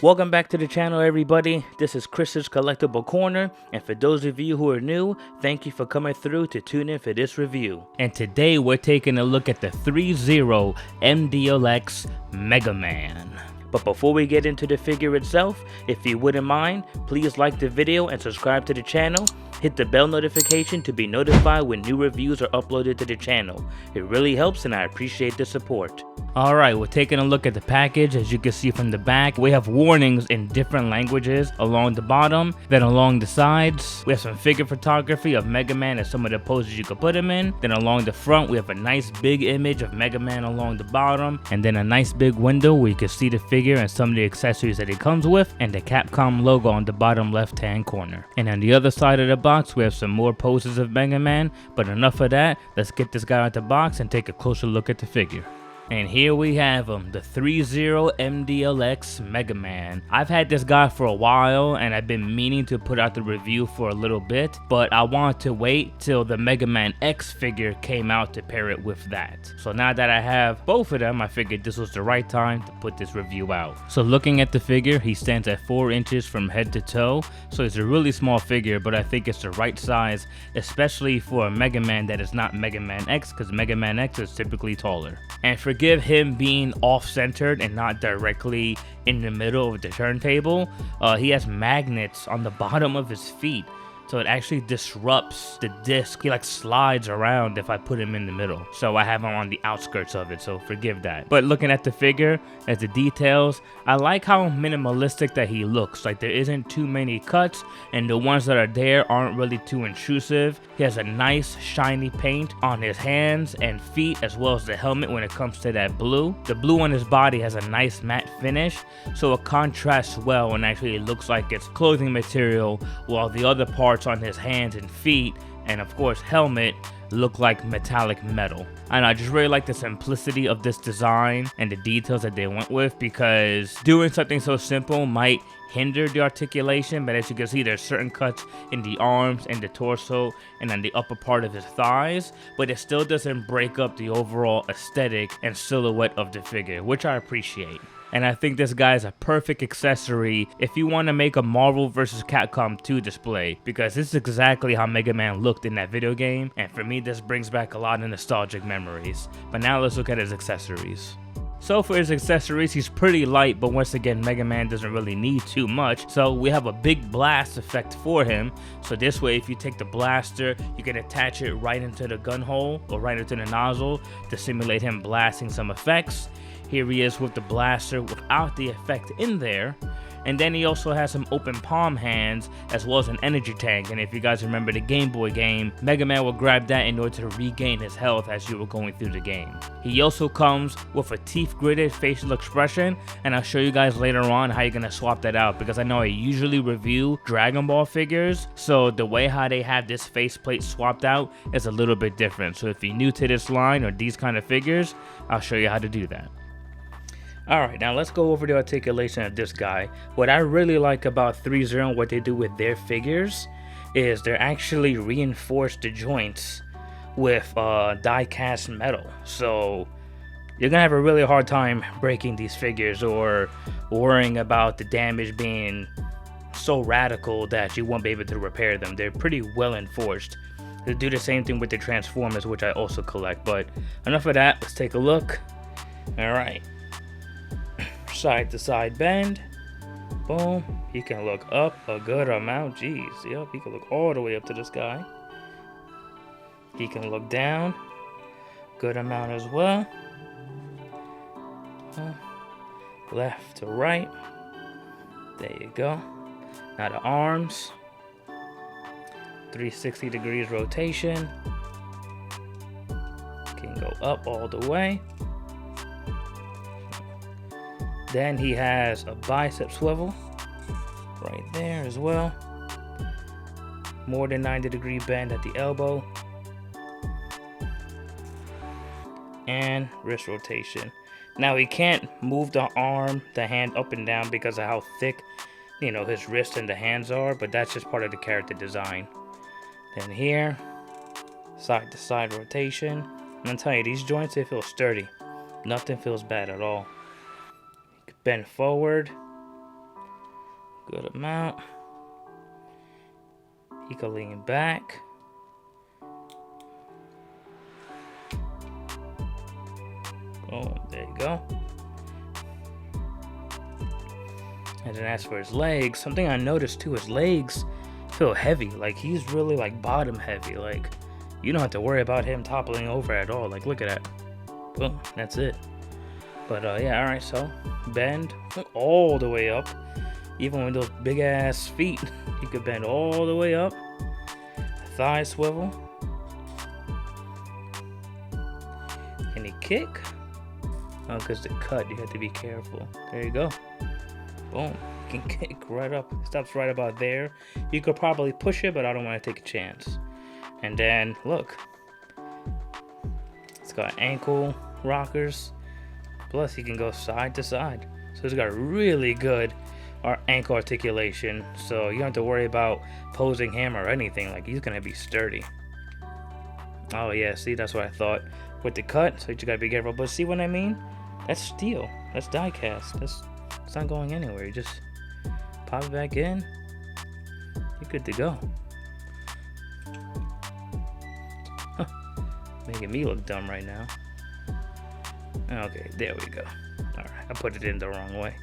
Welcome back to the channel, everybody. This is Chris's Collectible Corner, and for those of you who are new, thank you for coming through to tune in for this review. And today we're taking a look at the Threezero MDLX Mega Man. But before we get into the figure itself, if you wouldn't mind, please like the video and subscribe to the channel. Hit the bell notification to be notified when new reviews are uploaded to the channel. It really helps and I appreciate the support. Alright, we're taking a look at the package. As you can see from the back, we have warnings in different languages along the bottom, then along the sides. We have some figure photography of Mega Man and some of the poses you could put him in. Then along the front, we have a nice big image of Mega Man along the bottom, and then a nice big window where you can see the figure and some of the accessories that it comes with, and the Capcom logo on the bottom left hand corner. And on the other side of the box, we have some more poses of Mega Man, but enough of that. Let's get this guy out the box and take a closer look at the figure. And here we have him, the Threezero MDLX Mega Man. I've had this guy for a while and I've been meaning to put out the review for a little bit, but I wanted to wait till the Mega Man X figure came out to pair it with that. So now that I have both of them, I figured this was the right time to put this review out. So looking at the figure, he stands at 4 inches from head to toe, so it's a really small figure, but I think it's the right size, especially for a Mega Man that is not Mega Man X, because Mega Man X is typically taller. And forgive him being off-centered and not directly in the middle of the turntable. He has magnets on the bottom of his feet, so it actually disrupts the disc. He like slides around if I put him in the middle. So I have him on the outskirts of it, so forgive that. But looking at the figure, as the details, I like how minimalistic that he looks. Like there isn't too many cuts, and the ones that are there aren't really too intrusive. He has a nice shiny paint on his hands and feet, as well as the helmet when it comes to that blue. The blue on his body has a nice matte finish, so it contrasts well and actually looks like it's clothing material, while the other parts on his hands and feet, and of course helmet, look like metallic metal. And I just really like the simplicity of this design and the details that they went with, because doing something so simple might hinder the articulation, but as you can see, there's certain cuts in the arms and the torso and on the upper part of his thighs, but it still doesn't break up the overall aesthetic and silhouette of the figure, which I appreciate. And I think this guy is a perfect accessory if you want to make a Marvel vs. Capcom 2 display, because this is exactly how Mega Man looked in that video game, and for me this brings back a lot of nostalgic memories. But now let's look at his accessories. So for his accessories, he's pretty light, but once again, Mega Man doesn't really need too much. So we have a big blast effect for him. So this way, if you take the blaster, you can attach it right into the gun hole or right into the nozzle to simulate him blasting some effects. Here he is with the blaster without the effect in there. And then he also has some open palm hands as well as an energy tank. And if you guys remember the Game Boy game, Mega Man will grab that in order to regain his health as you were going through the game. He also comes with a teeth gritted facial expression, and I'll show you guys later on how you're going to swap that out, because I know I usually review Dragon Ball figures, so the way how they have this faceplate swapped out is a little bit different. So if you're new to this line or these kind of figures, I'll show you how to do that. Alright, now let's go over the articulation of this guy. What I really like about Threezero and what they do with their figures is they're actually reinforced the joints with die-cast metal. So you're gonna have a really hard time breaking these figures or worrying about the damage being so radical that you won't be able to repair them. They're pretty well enforced. They do the same thing with the Transformers, which I also collect. But enough of that, let's take a look. Alright. Side to side bend, boom. He can look up a good amount. Jeez, yep, he can look all the way up to the sky. He can look down, good amount as well. Left to right, there you go. Now the arms, 360 degrees rotation, can go up all the way. Then he has a bicep swivel right there as well. More than 90-degree bend at the elbow. And wrist rotation. Now he can't move the arm, the hand up and down because of how thick, you know, his wrist and the hands are, but that's just part of the character design. Then here, side to side rotation. I'm gonna tell you, these joints, they feel sturdy. Nothing feels bad at all. Bend forward, Good amount. He can lean back. Oh, there you go. And then as for his legs, something I noticed too, his legs feel heavy. Like he's really like bottom heavy. Like you don't have to worry about him toppling over at all. Like look at that. Boom, that's it. But yeah, alright, so bend all the way up. Even with those big ass feet, you could bend all the way up. Thigh swivel. Can he kick? Oh, because the cut, you have to be careful. There you go. Boom. You can kick right up. Stops right about there. You could probably push it, but I don't want to take a chance. And then, look. It's got ankle rockers. Plus, he can go side to side. So it's got really good ankle articulation. So you don't have to worry about posing him or anything. Like, he's going to be sturdy. Oh, yeah. See, that's what I thought. With the cut, so you just got to be careful. But see what I mean? That's steel. That's die cast. It's not going anywhere. You just pop it back in. You're good to go. Huh. Making me look dumb right now. Okay, there we go. Alright, I put it in the wrong way.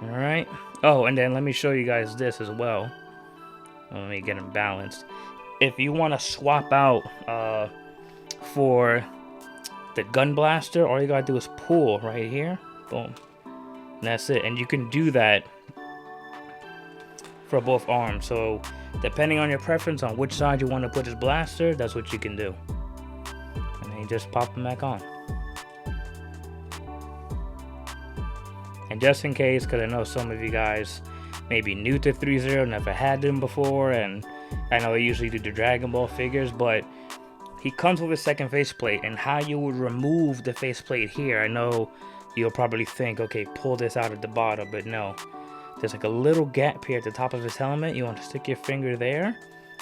Alright. Oh, and then let me show you guys this as well. Let me get them balanced. If you want to swap out for the gun blaster, all you gotta do is pull right here. Boom. And that's it. And you can do that for both arms. So depending on your preference on which side you want to put his blaster, that's what you can do. And then you just pop them back on. And just in case, because I know some of you guys may be new to Threezero, never had them before, and I know I usually do the Dragon Ball figures, but he comes with a second faceplate, and how you would remove the faceplate here, I know you'll probably think, okay, pull this out at the bottom, but no. There's like a little gap here at the top of his helmet. You want to stick your finger there,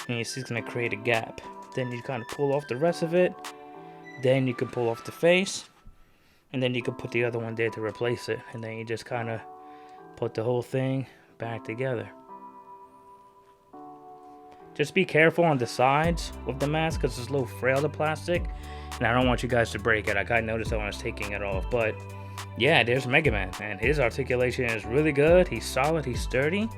and you see it's going to create a gap. Then you kind of pull off the rest of it. Then you can pull off the face, and then you can put the other one there to replace it. And then you just kind of put the whole thing back together. Just be careful on the sides with the mask because it's a little frail, the plastic. And I don't want you guys to break it. Like I noticed that when I was taking it off. But yeah, there's Mega Man. And his articulation is really good. He's solid. He's sturdy.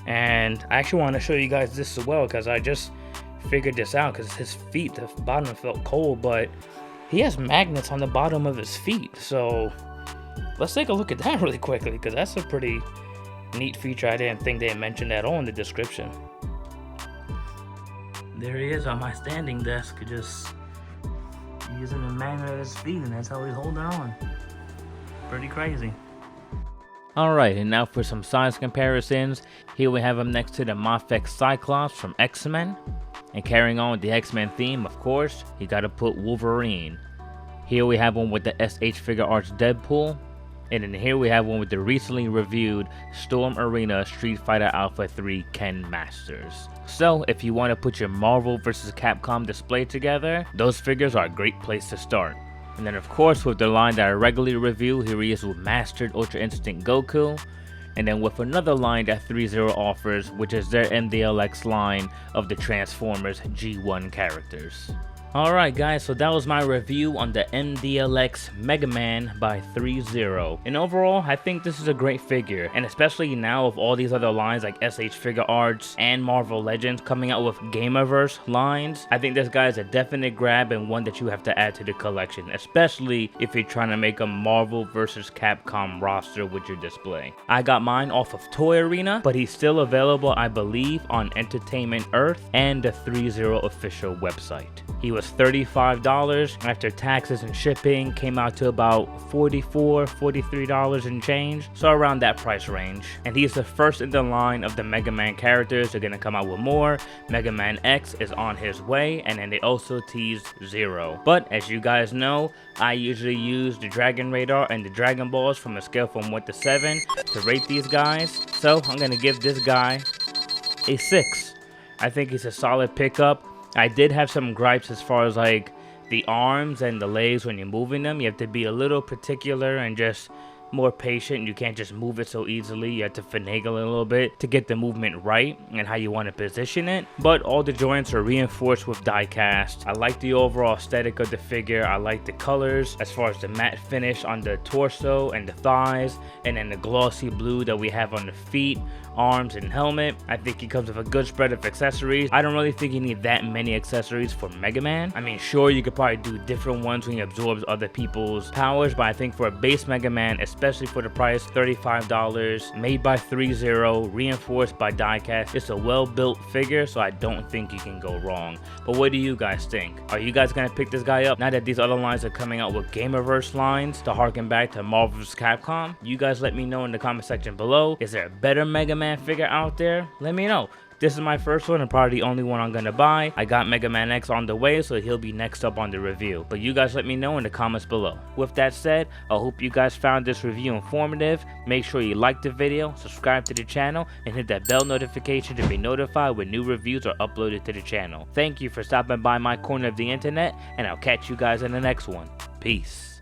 And I actually want to show you guys this as well because I just figured this out because his feet, the bottom felt cold. But he has magnets on the bottom of his feet. So let's take a look at that really quickly because that's a pretty neat feature. I didn't think they mentioned at all in the description. There he is on my standing desk, just using the magnet of his feet, and that's how he's holding on. Pretty crazy. Alright, and now for some size comparisons. Here we have him next to the Mafex Cyclops from X-Men. And carrying on with the X-Men theme, of course, you gotta put Wolverine. Here we have one with the SH Figuarts Deadpool. And then here we have one with the recently reviewed Storm Arena Street Fighter Alpha 3 Ken Masters. So if you want to put your Marvel vs. Capcom display together, those figures are a great place to start. And then of course with the line that I regularly review, here he is with Mastered Ultra Instinct Goku. And then with another line that Threezero offers, which is their MDLX line of the Transformers G1 characters. Alright guys, so that was my review on the MDLX Mega Man by Threezero. And overall, I think this is a great figure. And especially now with all these other lines like SH Figuarts and Marvel Legends coming out with Gamerverse lines, I think this guy is a definite grab and one that you have to add to the collection. Especially if you're trying to make a Marvel vs. Capcom roster with your display. I got mine off of Toy Arena, but he's still available I believe on Entertainment Earth and the Threezero official website. He was $35 after taxes and shipping, came out to about $44, $43 and change, so around that price range. And he's the first in the line of the Mega Man characters. They're gonna come out with more. Mega Man X is on his way, and then they also teased Zero. But as you guys know, I usually use the Dragon Radar and the Dragon Balls from a scale from 1 to 7 to rate these guys, so I'm gonna give this guy a 6. I think he's a solid pickup. I did have some gripes as far as like the arms and the legs when you're moving them. You have to be a little particular and just more patient. You can't just move it so easily. You have to finagle it a little bit to get the movement right and how you want to position it. But all the joints are reinforced with die cast. I like the overall aesthetic of the figure. I like the colors as far as the matte finish on the torso and the thighs, and then the glossy blue that we have on the feet, arms, and helmet. I think he comes with a good spread of accessories. I don't really think you need that many accessories for Mega Man. I mean, sure, you could probably do different ones when he absorbs other people's powers, but I think for a base Mega Man, especially for the price, $35, made by Threezero, reinforced by diecast, it's a well-built figure, so I don't think you can go wrong. But what do you guys think? Are you guys gonna pick this guy up now that these other lines are coming out with Gamerverse lines to harken back to Marvel vs. Capcom? You guys let me know in the comment section below. Is there a better Mega Man figure out there? Let me know. This is my first one and probably the only one I'm gonna buy. I got Mega Man X on the way, so he'll be next up on the review. But you guys let me know in the comments below. With that said, I hope you guys found this review informative. Make sure you like the video, subscribe to the channel, and hit that bell notification to be notified when new reviews are uploaded to the channel. Thank you for stopping by my corner of the internet, and I'll catch you guys in the next one. Peace.